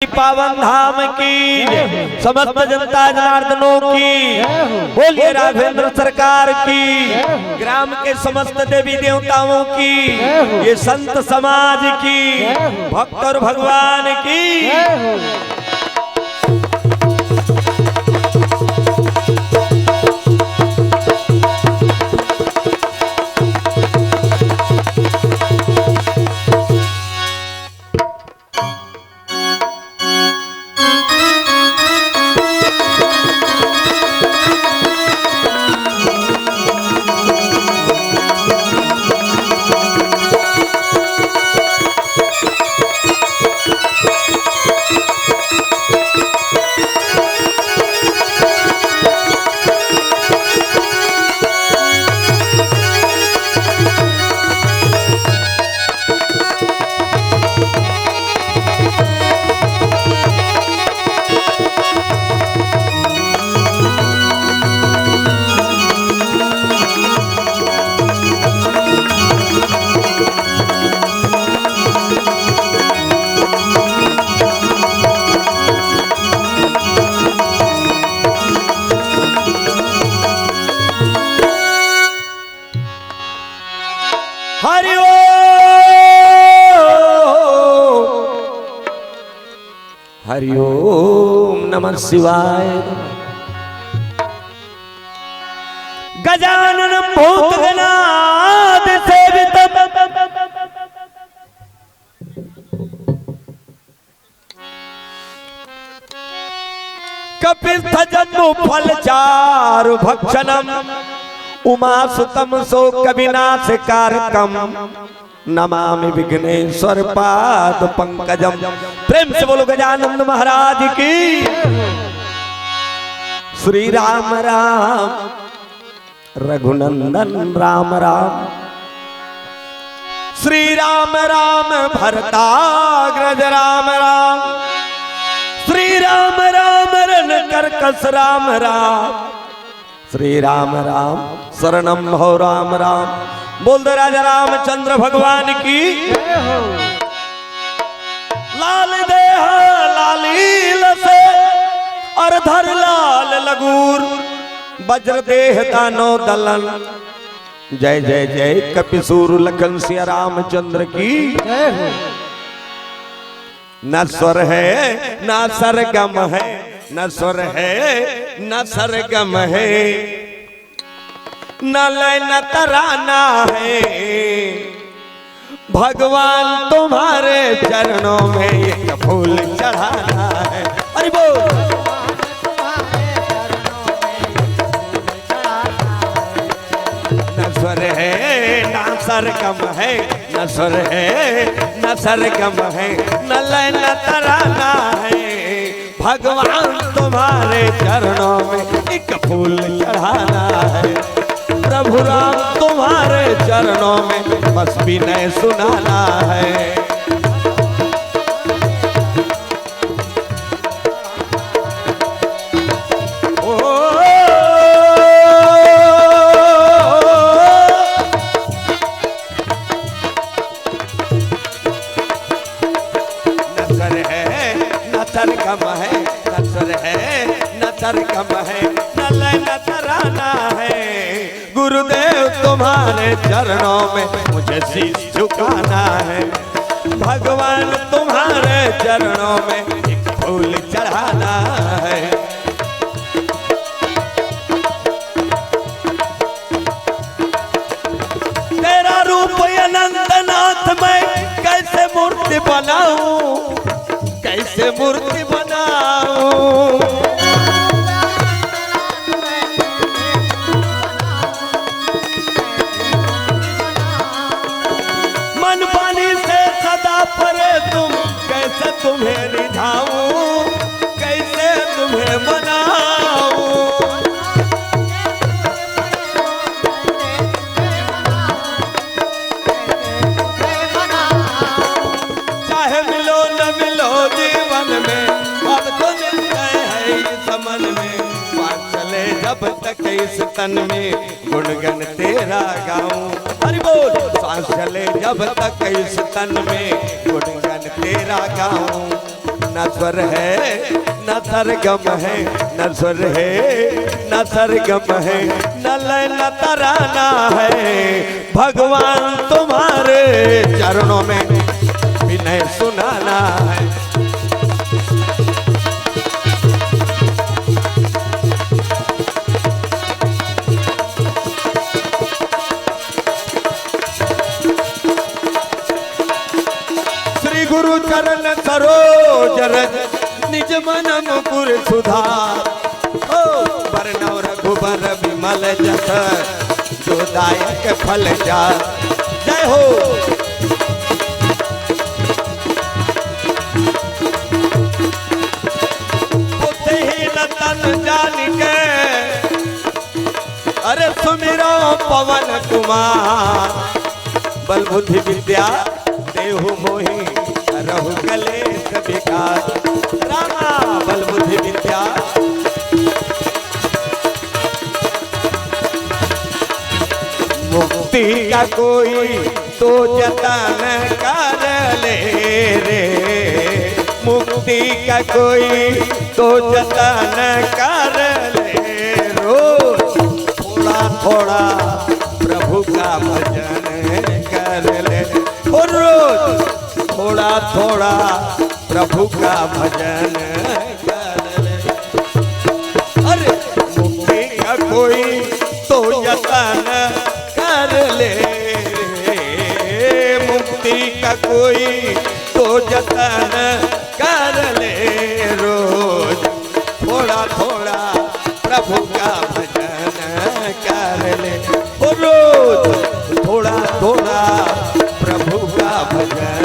पावन धाम की समस्त जनता जनार्दनों की बोलिए राघवेंद्र सरकार की, ग्राम के समस्त देवी देवताओं की, ये संत समाज की, भक्त और भगवान की। हरि ओम नमः शिवाय। गजानन भूतगणाद सेवितम् कपिस्थजन्नु फलचारु भक्षणम् उमासुतम शोक विनाशकारकम नमामि विघ्नेश्वर पाद पंकजम। प्रेम से बोलो गजानंद महाराज की। श्री राम राम रघुनंदन राम राम, श्री राम राम भरताग्रज राम राम, श्री राम राम रण कर्कश राम राम, श्री राम राम शरणम हो राम राम। बोल दो राजा रामचंद्र भगवान की। लाल देह लालील से और धर लाल लगूर, वज्र देह दानो दलन। जय जय जय कपिसूर लखन सिया रामचंद्र की। न स्वर है न सरगम है, न स्वर है न सरगम है, न लय न तराना है, भगवान तुम्हारे चरणों में एक फूल चढ़ाना है। अरे बोल। न स्वर है न सरगम है, न स्वर है न सरगम है, न लय न तराना है, भगवान तुम्हारे चरणों में एक फूल चढ़ाना है। प्रभु राम तुम्हारे चरणों में बस विनय सुनाना है। सरगम है न स्वर है न सरगम है, न लय न तराना है, गुरुदेव तुम्हारे चरणों में मुझे शीश झुकाना है, भगवान तुम्हारे चरणों में एक फूल चढ़ाना है। तेरा रूप अनंतनाथ मैं कैसे मूर्ति बनाऊं, कैसे मूर्ति बनाऊं, मन पानी से सदा परे तुम, कैसे तुम्हें रिझाऊं, कैसे तुम्हें बनाऊं। चाहे मिलो न मिलो जीवन में, अब तो मिलते हैं इस मन में, सांस चले जब तक इस तन में, गुणगन तेरा गाऊं। हरि बोल। सांस चले जब तक इस तन में, गुणगन तेरा गाऊं। न स्वर है न सरगम है, न स्वर है न सरगम है, न लय न तराना है। भगवान तुम्हारे चरणों में विनय सुनाना है। श्री गुरु चरण सरोज रज निज मन मुकुर सुधार, ओ बरनव रघुबर विमल जस जो दायक फल जा। जय हो। बुद्धिहीन तन जान के अरे सुमिरो पवन कुमार, बल बुद्धि विद्या देहु मोहि रहु कलेश विकार। रामा बल बुद्धि विद्या मुक्ति का कोई तो जतन कर ले रे, मुक्ति का कोई तो जतन कर ले। रोज थोड़ा थोड़ा प्रभु का भजन कर ले, और रोज थोड़ा थोड़ा प्रभु का भजन कर ले। अरे मुक्ति का कोई तो जतन कर ले, मुक्ति का कोई तो जतन कर ले। रोज थोड़ा थोड़ा प्रभु का भजन कर ले, रोज थोड़ा थोड़ा प्रभु का भजन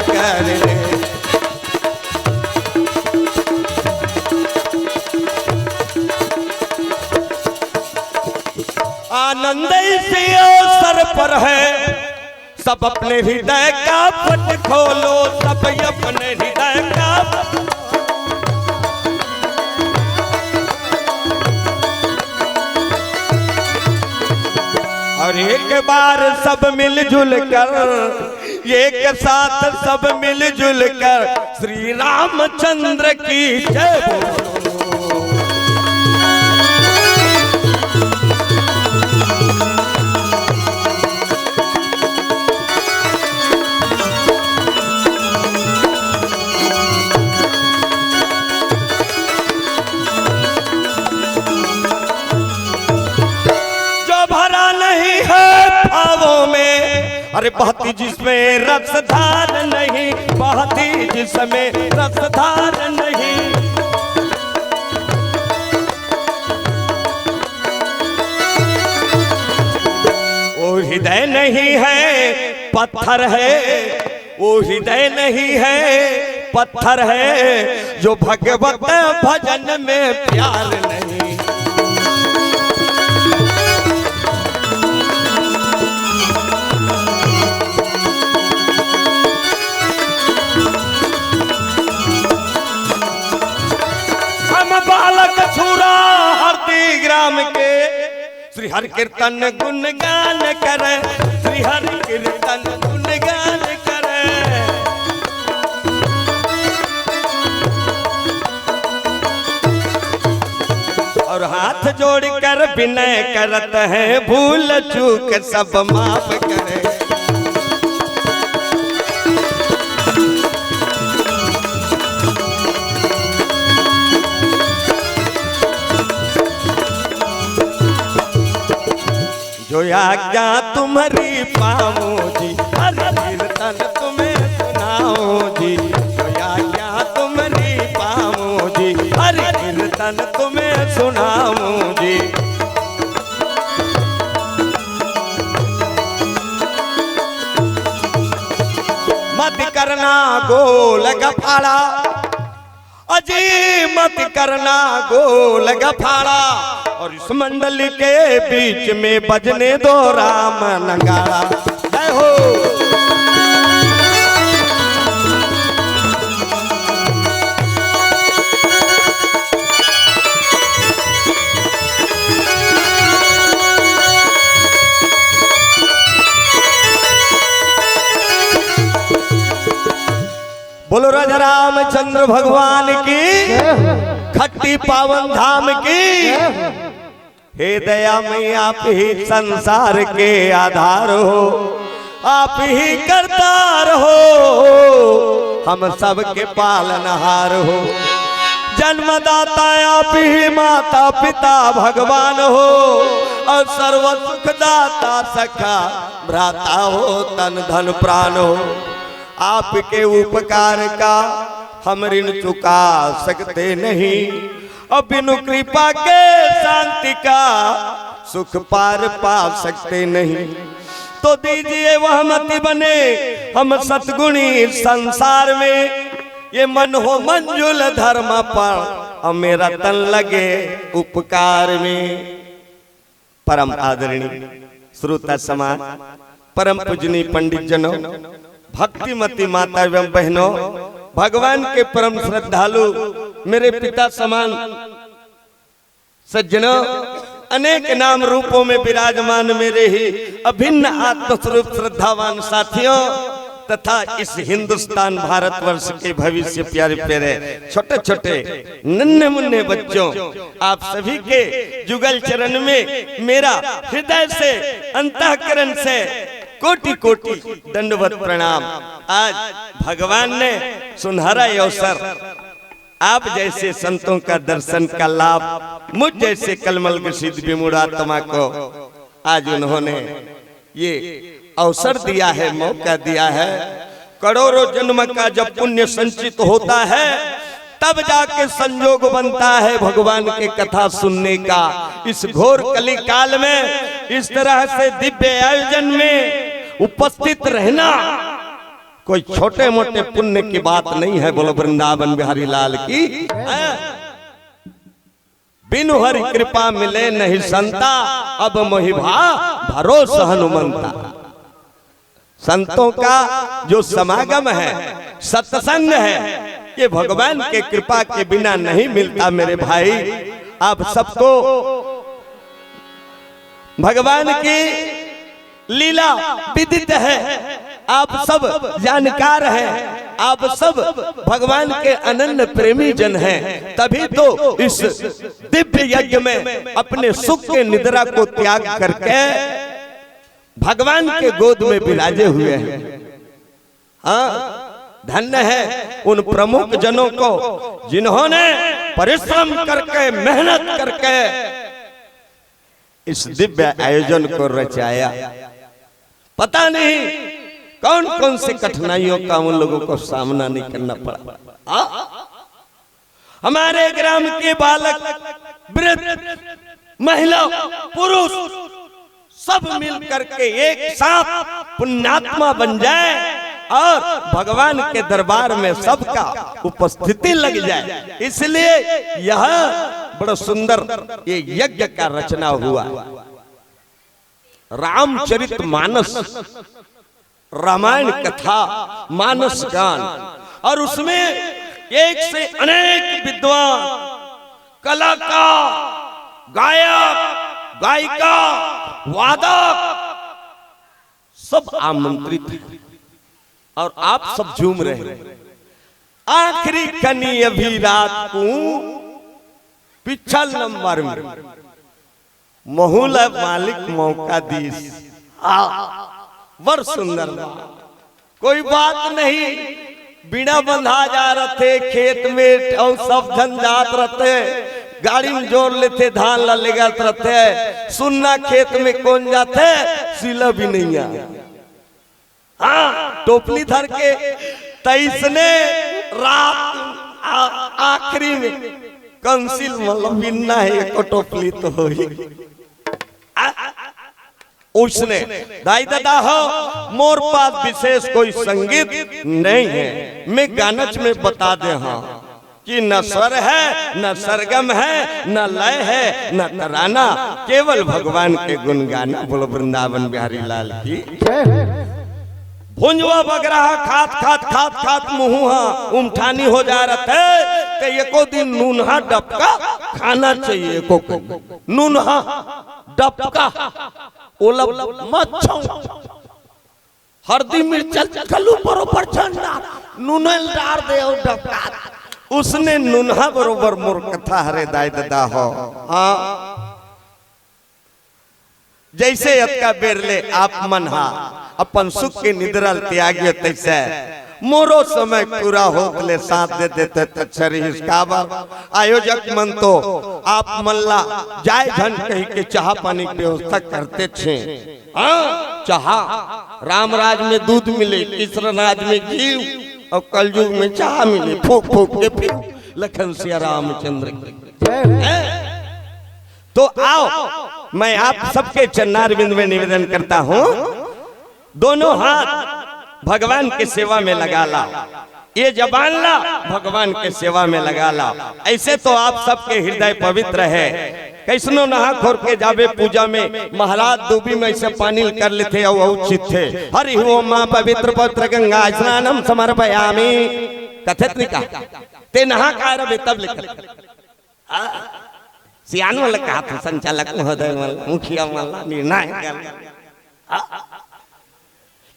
कर ले। आनंद इसी अवसर पर है, सब अपने हृदय का पट खोलो, सब अपने हृदय का और एक बार सब मिलजुल कर, एक साथ सब मिलजुल कर श्री रामचंद्र की जय बोलो। अरे बहती जिसमें रसधार नहीं, बहती जिसमें रसधार नहीं। वो हृदय नहीं है पत्थर है, वो हृदय नहीं है पत्थर है, जो भगवत भजन में प्यार नहीं। बालक छुरा हरदी ग्राम के श्री हरि कीर्तन गुणगान करे, श्री हरि कीर्तन गुणगान करे। और हाथ जोड़कर विनय करत है, भूल चूक सब माफ करे। जो आज्ञा तुम्हारी पाऊं जी, हरि कीर्तन तुम्हें सुनाऊं जी। जो आज्ञा तुम्हारी पाऊं जी, हरि कीर्तन तुम्हें सुनाऊं जी। मत करना गोल गफाड़ा, अजी मत करना गोल गफाड़ा, और इस मंडली के बीच में बजने दो राम नगाड़ा। जय हो। बोलो राजा रामचंद्र रामचंद्र भगवान की, खट्टी पावन धाम की। हे दया में आप ही संसार के आधार हो, आप ही करतार हो, हम सबके पालनहार हो। जन्मदाता आप ही, माता पिता भगवान हो, और सर्व सुखदाता सखा भ्राता हो, तन धन प्राण हो। आपके उपकार का हम ऋण चुका सकते नहीं, और बिनु कृपा के शांति का सुख पार पा सकते नहीं। तो दीजिए वह मति बने हम सतगुणी संसार में, ये मन हो मंजुल धर्म पर, और मेरा तन लगे उपकार में। परम आदरणीय श्रोता समाज, परम पूजनीय पंडित जनों, भक्तिमती माता एवं बहनों, भगवान के परम श्रद्धालु मेरे पिता समान सज्जनों, अनेक नाम रूपों में विराजमान मेरे ही अभिन्न आत्मस्वरूप श्रद्धावान साथियों, तथा इस हिंदुस्तान भारतवर्ष के भविष्य प्यारे प्यारे छोटे छोटे नन्हे मुन्ने बच्चों, आप सभी के जुगल चरण में मेरा हृदय से अंतःकरण से कोटि कोटि दंडवत प्रणाम। आज भगवान ने सुनहरा अवसर, आप जैसे संतों का दर्शन का लाभ मुझ जैसे कलमल ग्रसित विमूढ़ात्मा को आज उन्होंने ये अवसर दिया है, मौका दिया है। करोड़ों जन्म का जब पुण्य संचित होता है, तब जाके संजोग बनता है भगवान के कथा सुनने का। इस घोर कली काल में इस तरह से दिव्य आयोजन में उपस्थित रहना कोई छोटे मोटे पुण्य की बात नहीं है। बोलो वृंदावन बिहारी लाल की। बिनु हरि कृपा मिले नहीं संता, अब मोहिभा भरोसा हनुमंता। संतों का जो समागम है, सत्संग है, ये भगवान के कृपा के बिना नहीं मिलता। मेरे भाई, आप सबको भगवान की लीला विदित है, आप सब जानकार हैं, आप सब भगवान के अनन्य प्रेमी जन हैं। तभी तो इस दिव्य यज्ञ में अपने सुख के निद्रा को त्याग करके भगवान के गोद में विराजे हुए हैं। हाँ, धन्य है उन प्रमुख जनों को जिन्होंने परिश्रम करके मेहनत करके इस दिव्य आयोजन को रचाया। पता नहीं कौन कौन से कठिनाइयों का उन लोगों को सामना नहीं करना पड़ा। हमारे ग्राम के बालक, वृद्ध, महिला, पुरुष सब मिल करके एक साथ पुण्यात्मा बन जाए और भगवान के दरबार में सबका उपस्थिति लग जाए। इसलिए यह बड़ा सुंदर ये यज्ञ का रचना हुआ। रामचरित मानस, रामायण कथा, मानस गान, और उसमें एक से अनेक विद्वान, कलाकार, गायक, गायिका, वादक सब आमंत्रित हैं और आप सब झूम रहे हैं। आखिरी कनी अभी रात को पिछल नंबर में महुला मालिक मौका दीस। वर सुंदर कोई बात नहीं, बिना बंधा जा रहे थे खेत में और सब जन जात रहते, गाड़ी में जोड़ लेते, धान ला लेगा रहते, सुनना खेत में कौन जाते, सिला भी नहीं आ। हाँ, टोपली धर के 23ने रात आखिरी में कंसिल मतलब बिन्ना है एक टोपली तो हो ही। उसने दाई दादा हो, मोर पास विशेष कोई संगीत नहीं है। मैं गानच में बता दे हाँ कि न स्वर है, न सरगम है, न लय है, न तराना, केवल भगवान के गुण गाना। बोलो वृंदावन बिहारी लाल की। भुंजवा बगरा खात खात खात खात मुहुहा उमठानी हो जा रहा थे, तो एको दिन नूनहा डबका खाना चाहिए। को नूनहा डबका ओलब मच्छों हरदी मिर्च कलू बरोबर चंदा नूनल डार दे और डबका उसने नुन्हा बरोबर मोर कथा हरे दाय ददा हो। हाँ जैसे अतका बेरले आप मनहा अपन सुख के निद्रल त्यागियो तैसे मोरो समय पूरा होतले साथ दे देते तछरी हिसकाबा। आयोजक मन तो आप मल्ला जाय धन कही के चाह पानी की व्यवस्था करते थे। हाँ चाह रामराज में दूध मिले, कृष्ण राज में घी और कलयुग में चाह मिले, फूक फूक के पी लखन सिया रामचंद्र। तो आओ मैं आप सबके चरणारविंद में निवेदन करता हूँ, दोनों हाथ भगवान के सेवा में लगा ला, ये जबान ला भगवान के सेवा में लगा ला। ऐसे तो आप सबके हृदय पवित्र है। कैसनो नहा खोर के जावे पूजा में महाराज डूबी में ऐसे पानी कर लेते और उचित थे। हरि ओम मां पवित्र पवित्र गंगा स्नानम समर्पयामि कथित नहीं कहा ते नहा का रबे तब लिख सियान वाला कहा था संचालक महोदय वाला मुखिया वाला निर्णायक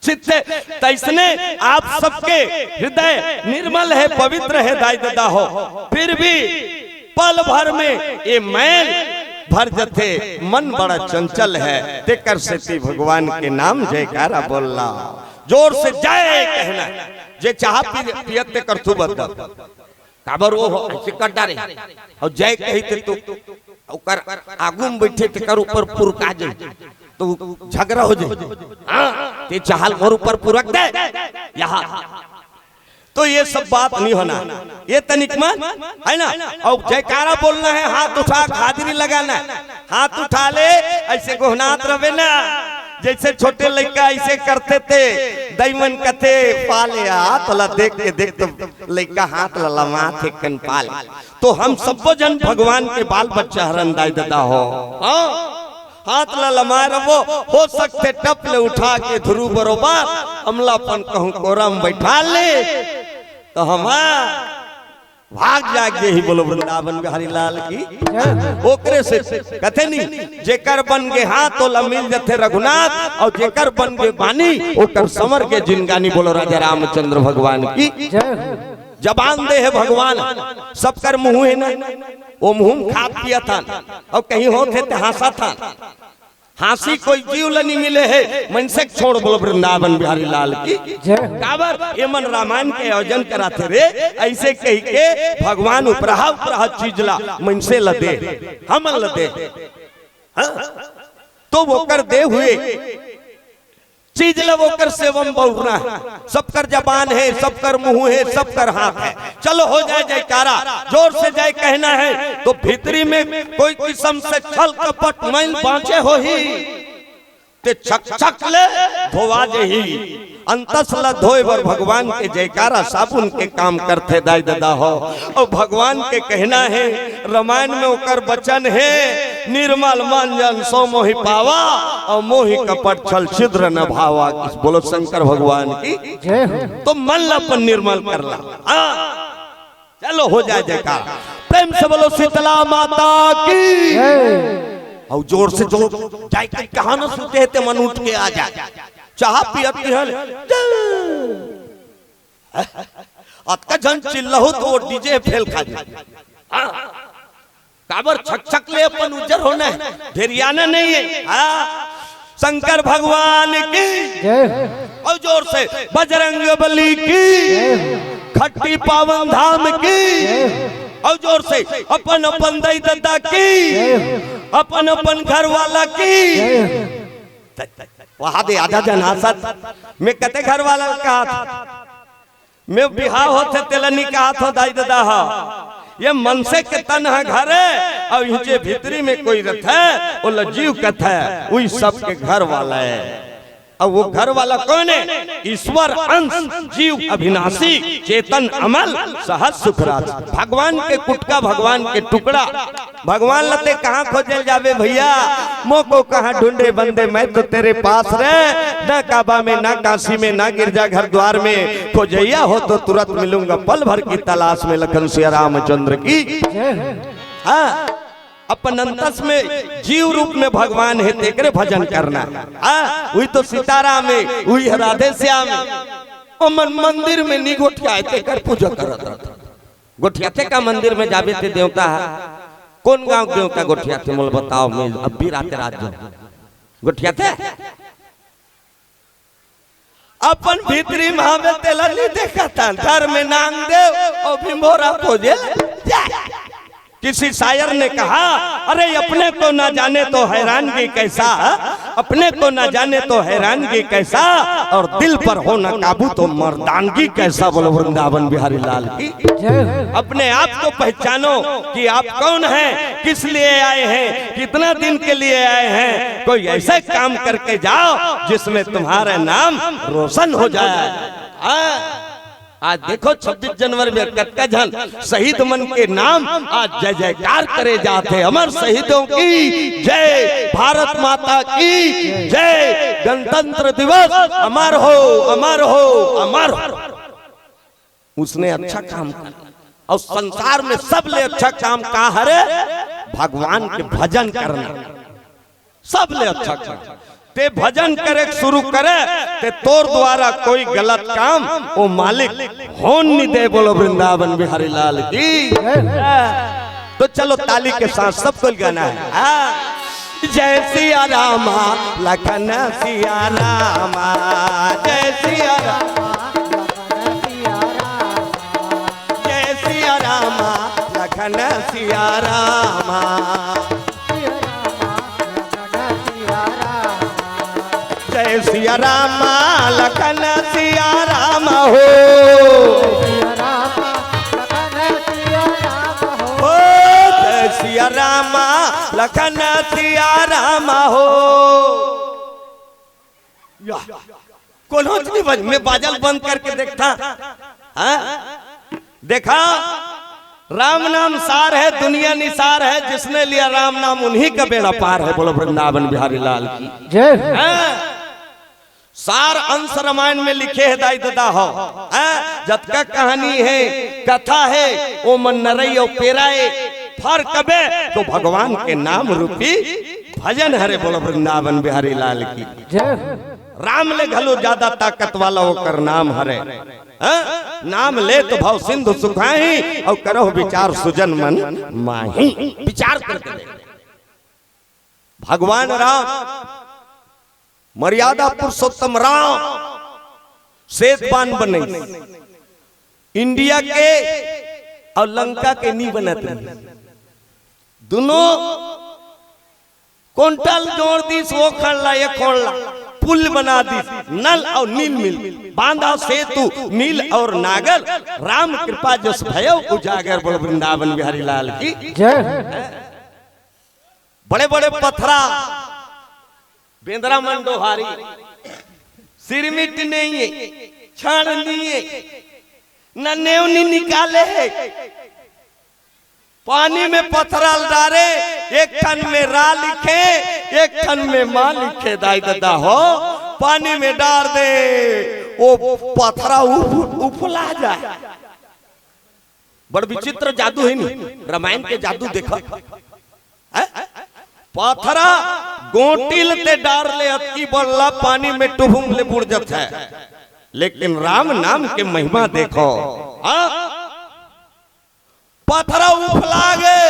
चित्ते तैसने आप सबके हृदय निर्मल है, पवित्र है दाई ददा हो, फिर भी पल भर में ये मैल भर जथे मन बड़ा चंचल है। तेकर से भगवान के नाम जयकारा बोलना, जोर से जय कहना। जे चाह पियते कर तू बता काबर वो हो ऐसे कटा रे और जय कही ते तू ओकर आगू में बैठे ते कर ऊपर पुरका जाए तो झगड़ा हो जाए। हाँ ते चाहल और ऊपर पुरक दे यहाँ, तो ये सब बात नहीं होना, ये तनिक मन है ना। और जयकारा बोलना है, हाथ उठा हाजिरी लगाना, हाथ उठा ले ऐसे गोहनात रवे ना, जैसे छोटे लड़का ऐसे करते थे दैमन कथे पाले हाथ ला देख के देख तो लड़का हाथ ला लमा थे कन पाल। तो हम सब जन भगवान के बाल बच्चा हरन दाई ददा हो। हाँ हाथ ला लमा रवो हो सकते टप ले उठा के ध्रुव बरोबर अमलापन कहूं कोरम बैठा ले तो हम भाग जागे ही बोलो वृंदावन बिहारी लाल की। ओकरे से कथे नहीं जेकर बन गे हाथ तो मिल जथे रघुनाथ और जेकर बन गे बानी ओकर समर के जिनगानी बोलो राजा रामचंद्र भगवान की। जबान दे है भगवान सबकर मुंह है ना, वो मुंह खा पिया था और कहीं होते थे हंसा था, हांसी कोई जीव नहीं मिले है मनसे छोड़ बोलो वृंदावन बिहारी लाल की। काबर ये मन रामायण के आयोजन कराते रे ऐसे कही के भगवान उपराहा चीज ला मनसे लदे हम लदे। तो वो कर दे हुए चीज ला वो कर सेवम बहुना है, सबकर जबान है, सबकर मुंह है, सबकर हाथ है। चलो हो जाए जयकारा, जोर से जय कहना है तो भीतरी में कोई किस्म से छल कपट मैल बाँचे हो ही ते छक छक ले धोवा जही अंतस ला धोए बर भगवान के जयकारा साबुन के काम करते दाई ददा हो। और भगवान के कहना है रामायण में ओकर वचन है निर्मल मन जन सो मोहि पावा और मोहि कपट छल छिद्र न भावा। किस बोलो शंकर भगवान की। तो मन अपन निर्मल कर ला। चलो हो जाए जयकार, प्रेम से बोलो शीतला माता की। और जोर से जो जाए कहा न सुते ते मन उठ के आ जाए चाह पियती है अतका जन चिल्लहु तो वो डीजे फेल खा जाए। काबर छक छक ले अपन उज्जर होना है, ढेरियाना नहीं है। शंकर भगवान की और जोर से बजरंग बली की, खट्टी पावन धाम की। और जोर से अपन अपन दाई ददा की, अपन अपन घर वाला की। वहां दे आधा जन हासत मैं कते घर वाला कहा था, मैं बिहार होते तेलनी कहा था दाई ददा हा। ये मन से के तन है घर है और ये भीतरी में कोई रथ है वो लजीव कथा है वही सबके घर वाला है। अब वो घर वाला कौन है? ईश्वर अंश जीव अविनाशी चेतन अमल सहज सुखराज। भगवान के कुटका, भगवान के टुकड़ा। भगवान लते कहाँ खोजल जावे भैया, मोको कहाँ ढूंढे बंदे, मैं तो तेरे पास रहे। न काबा में, न काशी में, न गिरजा घर द्वार में, खोजैया हो तो तुरंत मिलूंगा पल भर की तलाश में। लखन सिया रामचंद्र की। हाँ अपन अंतस में जीव रूप में भगवान है, तेरे भजन करना। वही तो सीताराम में, वही राधे श्याम में, मन मंदिर में निगोट के आए तेकर पूजा करत। गोठियाते का मंदिर में जावे थे देवता है। कौन गांव देवता गोठियाते मोल बताओ। मैं अब भी रात जो गोठियाते अपन भीतरी महावे तेला नहीं देखा था। घर में नांग दे और भिंबोरा खोजे। किसी शायर ने कहा अरे अपने को ना जाने तो हैरानगी कैसा, अपने को ना जाने तो हैरानगी कैसा, और दिल पर हो ना काबू तो मर्दानगी कैसा। बोलो वृंदावन बिहारी लाल की। अपने आप को पहचानो कि आप कौन हैं, किस लिए आए हैं, कितना दिन के लिए आए हैं। कोई ऐसा काम करके जाओ जिसमें तुम्हारा नाम रोशन हो जाए। आज देखो 26 जनवरी में कटका जन शहीद मन के नाम आज जय जयकार करे जाते। अमर शहीदों की जय, भारत माता की जय, गणतंत्र दिवस अमर हो, अमर हो, अमर हो। उसने अच्छा काम किया और संसार में सबले अच्छा काम का हरे भगवान के भजन करना। सबले अच्छा काम ते भजन करे शुरू करे ते तोर द्वारा कोई गलत काम वो मालिक होन नहीं दे। बोलो वृंदावन बिहारी लाल की। तो चलो ताली के साथ सबको गाना है। जय सिया रामा लखन सिया रामा, जय सिया रामा, जय सिया रामा लखन सिया रामा, जय सिया रामा लखन सिया राम हो, जय सिया रामा लखन सिया राम हो। कौन में बाजल बंद करके देखता देखा। राम नाम सार है, दुनिया निसार है, जिसने लिया राम नाम उन्हीं का बेड़ा पार है। बोलो वृंदावन बिहारी लाल की जय। सार अंश रामायण में लिखे है दाई दादा हो। जतका कहानी है कथा है वो मन नरई और पेराए फर कबे तो भगवान के नाम रूपी भजन हरे। बोलो वृंदावन बिहारी लाल की जय। राम ले घलो ज्यादा ताकत वाला होकर नाम हरे। नाम ले तो भाव सिंधु सुखाही और करो विचार सुजन मन माही। विचार करते भगवान राम मर्यादा पुरुषोत्तम राम सेतबान बने। इंडिया के और लंका के नहीं बनते। दोनों कोंटल जोड़ दी वो खड़ला ये खोलला पुल बना दी। नल और नील मिल बांधा सेतु नील और नागर। राम कृपा जस भयो उजागर। बोल वृंदावन बिहारी लाल की जय। बड़े बड़े पत्थरा बेंद्रा मंडोहारी सिरमिट नहीं है, छाड़ नहीं है, न नेवनी निकाले है। पानी में पत्थरा डारे, एक खन में रा लिखे, एक खन में मां लिखे। दाई दादा हो पानी में डाल दे वो पत्थरा उफला जाए। बड़ विचित्र जादू है नहीं। रामायण के जादू देखा। पत्थरा गोटिल ते डार ले अतकी बल्ला पानी में टुभुम ले बुड़ जाता है। लेकिन राम नाम के महिमा देखो। पत्थरा उफला गए।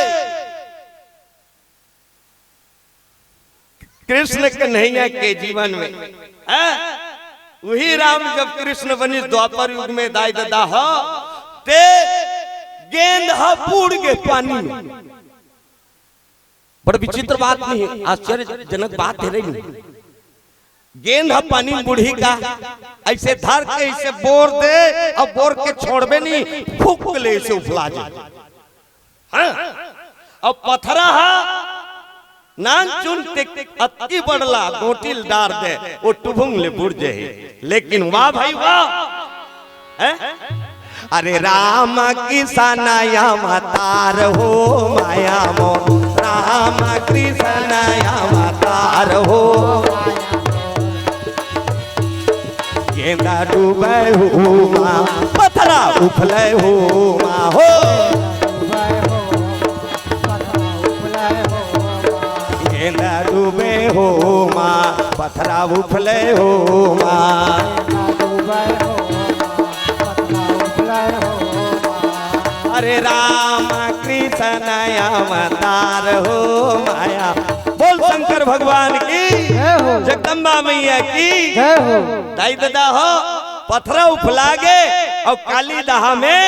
कृष्ण कन्हैया के जीवन में वही राम जब कृष्ण बनी द्वापर युग में दाई दादा हो ते गेंद बूढ़ गए पानी में। बड़ा विचित्र बात नहीं है, आश्चर्यजनक बात है नहीं। गेंद पानी बूढ़ी का ऐसे धर के ऐसे बोर दे और बोर के छोड़बे नहीं, फूक ले इसे उफला जाए। अब पत्थरा नान चुन अति बड़ला गोटिल डार दे वो टुभुंग ले बुड़ जाए। लेकिन वाह भाई वाह। अरे राम किसान अवतार हो माया मो, राम कृष्ण अवतार हो। गेंदा डूबे हो माँ, पत्थरा उफले हो माँ हो। गेंदा डूबे हो माँ, पत्थरा उफले हो माँ। अरे राम कृष्ण अवतार हो माया। बोल शंकर भगवान की, जगदम्बा मैया की। दाई दादा हो पथरा उफलागे और काली दहा में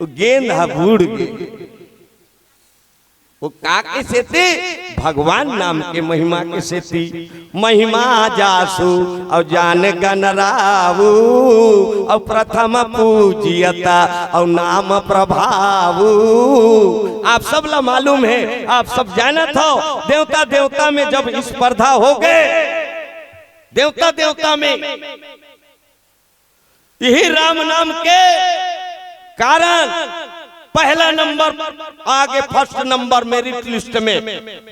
गेंद बूढ़ गए। वो काके से थे भगवान नाम के महिमा के से थी। महिमा जासु और जान गणरावु और प्रथम पूजियता और नाम प्रभावु। आप सब ला मालूम है, आप सब जानत हो देवता देवता में जब स्पर्धा हो गए, देवता देवता में यही राम नाम के कारण पहला नंबर आगे फर्स्ट नंबर मेरिट लिस्ट में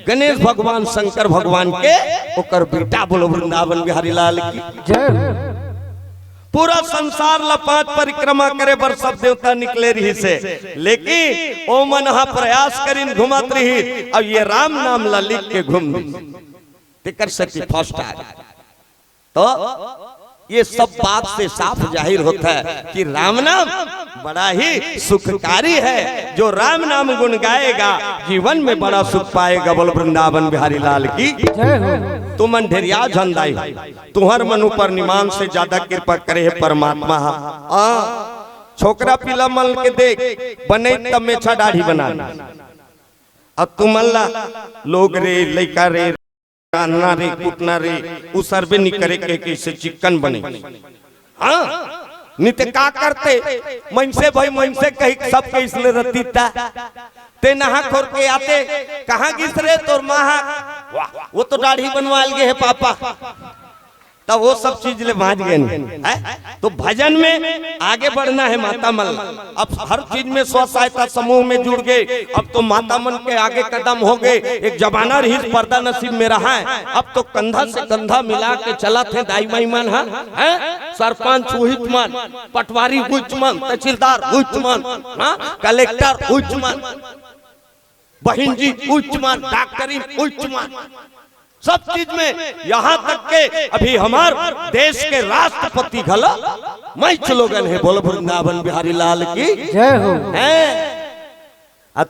गणेश भगवान शंकर भगवान के ओकर बेटा बोलो वृंदावन बिहारी लाल की जय। पूरा संसार ला 5 परिक्रमा करे बर सब देवता निकले रही से, लेकिन ओ मन प्रयास करीन घुमत रही। अब ये राम नाम ला लिख के घूम कर सकी फर्स्ट आ। तो ये सब बात से साफ जाहिर होता है कि राम नाम बड़ा ही सुखकारी है। जो राम नाम गुण गाएगा जीवन में बड़ा सुख पाएगा। बोल वृंदावन बिहारी लाल की तुम अंधेरिया झंडाई तुहर मन ऊपर निमान से ज्यादा कृपा करे है परमात्मा। छोकरा पीला मल के देख बने तब में छा दाढ़ी बना। अब तुम लोग रे लइका रे ना रे कुटना रे उ सर्वे नहीं करे के कैसे चिकन बने। हाँ नित का करते मन से भाई मन से कही सब के इसलिए रतीता ते नहा खोर के आते कहाँ गिस रे तोर महा वो तो दाढ़ी बनवाल गए है पापा। तब वो सब चीज ले भाज गए। तो भजन में आगे बढ़ना है माता मन। अब हर चीज में स्व सहायता समूह में जुड़ गए। अब तो माता मन के आगे कदम हो गए। एक जमाना रही पर्दा नसीब में रहा है, अब तो कंधा से कंधा मिला के चला थे दाई माई मन है। सरपंच हुईत मन, पटवारी हुईत मन, तहसीलदार हुईत मन, कलेक्टर हुईत मन, बहन जी हुईत मन, डॉक्टरी हुईत मन, सब चीज में। यहाँ तक के अभी हमार देश के राष्ट्रपति घला मैं चलोगन है। बोलो वृंदावन बिहारी लाल की जय हो।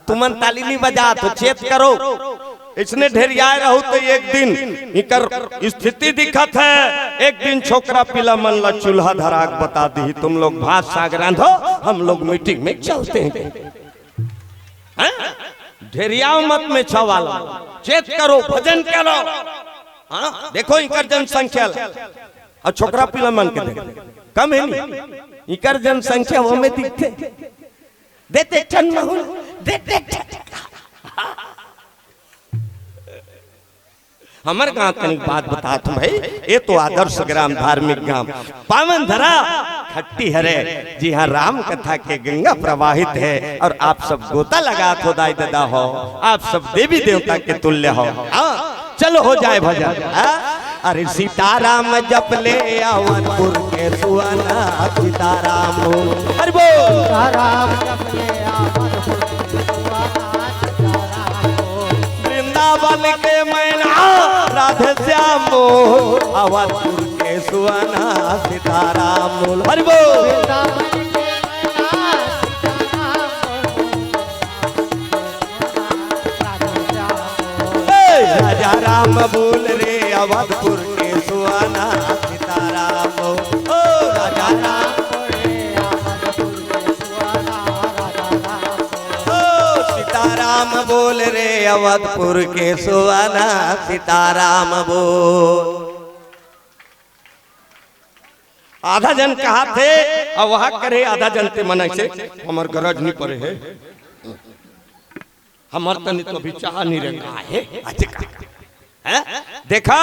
तुमन ताली नहीं बजा तो चेत करो। इसने ढेरिया रहो तो एक दिन इकर स्थिति दिखत है। एक दिन छोकरा पिला मन ला चूल्हा धराक बता दी तुम लोग भात साग रांधो, हम लोग मीटिंग में चलते हैं। ढेरिया मत में छवाला चेत करो, भजन करो। हाँ देखो इकर जनसंख्या और छोकरा पिला मन के कम है नहीं। इकर जनसंख्या वो में दिखते देते ठन महूल देते। हमारे गांव का एक बात बता तुम भाई, ये तो आदर्श ग्राम धार्मिक ग्राम पावन धरा खट्टी हरे। जी हाँ राम कथा के गंगा प्रवाहित है और आप सब गोता लगा तो दाई दादा हो, आप सब देवी देवता के तुल्य हो। चलो हो जाए भजन। अरे सीताराम जप ले अवनपुर के सुअना सीताराम। अरे वो सीताराम जप ले अवनपुर के सुअना वृंदावन के मैना राधे श्याम अवनपुर के सुअना सीताराम। हरि बोल राजा राम बोल रे अवधपुर के सुहाना सीताराम। ओ राजा राम सीताराम बोल रे अवधपुर के सुहाना सीताराम बोल। आधा जन कहा थे और वहां करे आधा जन ते मन से हमार गरज नहीं पड़े है। हमार तनी तो भी चाह नहीं रहा है। देखा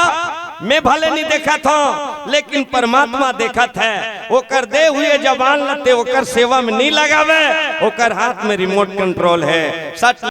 मैं भले नहीं देखा था लेकिन परमात्मा देखा था। ओकर दे हुए जवान लते ओकर सेवा में नहीं लगावे, ओकर हाथ में रिमोट कंट्रोल है। सच